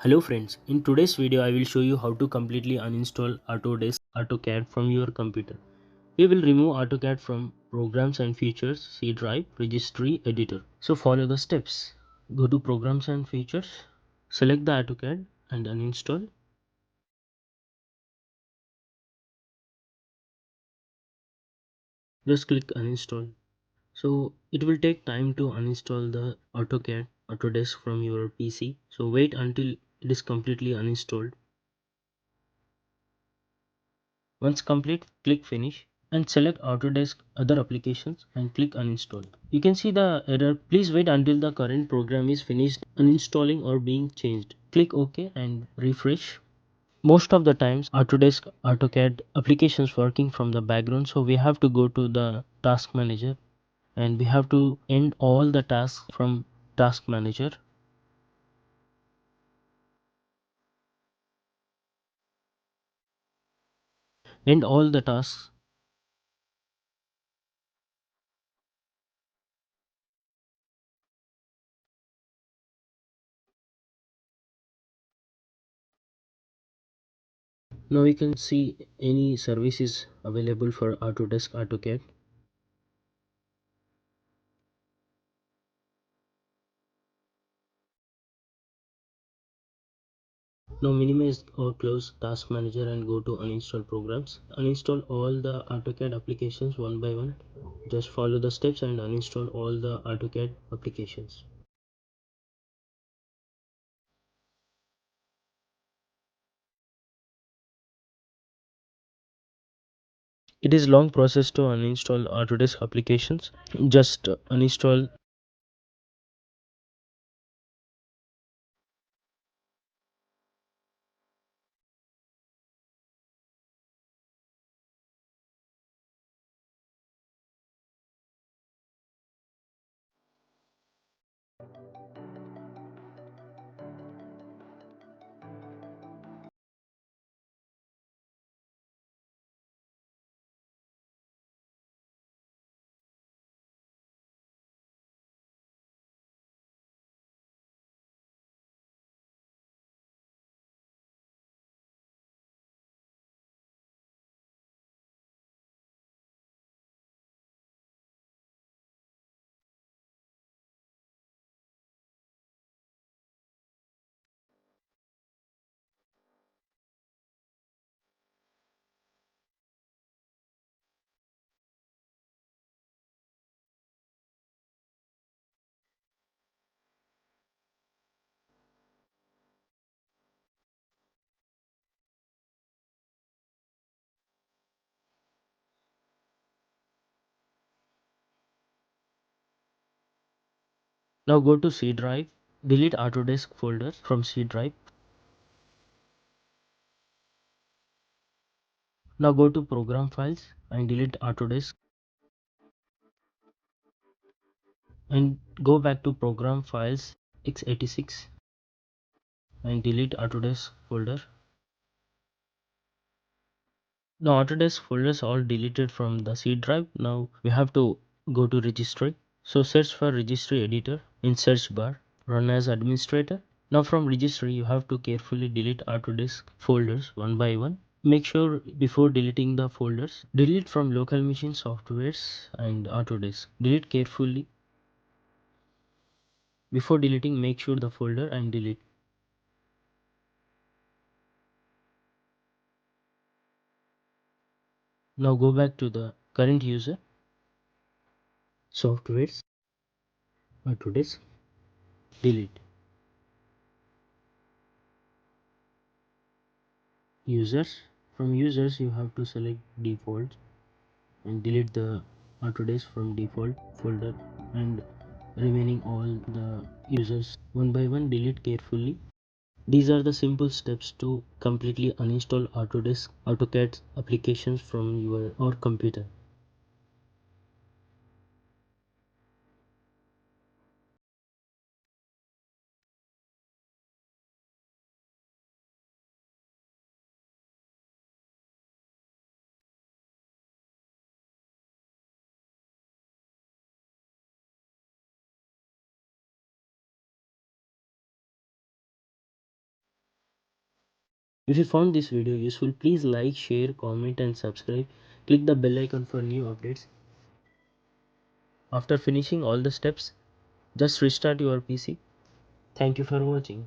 Hello friends, in today's video I will show you how to completely uninstall Autodesk AutoCAD from your computer. We will remove AutoCAD from Programs and Features, C Drive, Registry, Editor. So follow the steps. Go to Programs and Features, select the AutoCAD and uninstall. Just click uninstall. So it will take time to uninstall the AutoCAD Autodesk from your PC. So wait until it is completely uninstalled. Once complete, click Finish and select Autodesk Other Applications and click Uninstall. You can see the error. Please wait until the current program is finished uninstalling or being changed. Click OK and refresh. Most of the times Autodesk AutoCAD applications working from the background, so we have to go to the Task Manager and we have to end all the tasks from Task Manager. End all the tasks. Now we can see any services available for Autodesk AutoCAD. Now minimize or close Task Manager and go to Uninstall Programs. Uninstall all the AutoCAD applications one by one. Just follow the steps and uninstall all the AutoCAD applications. It is long process to uninstall Autodesk applications. Just uninstall. Now go to C drive. Delete Autodesk folder from C drive. Now go to Program Files and delete Autodesk and go back to Program Files x86 and delete Autodesk folder. Now Autodesk folders all deleted from the C drive. Now we have to go to Registry. So search for Registry Editor in search bar. Run as administrator. Now from Registry you have to carefully delete Autodesk folders one by one. Make sure before deleting the folders, delete from local machine softwares and Autodesk. Delete carefully. Before deleting, make sure the folder and delete. Now go back to the current user, softwares, Autodesk, delete. Users, from users you have to select default and delete the Autodesk from default folder and remaining all the users one by one delete carefully. These are the simple steps to completely uninstall Autodesk AutoCAD applications from your or computer. If you found this video useful, please like, share, comment and subscribe. Click the bell icon for new updates. After finishing all the steps, just restart your PC. Thank you for watching.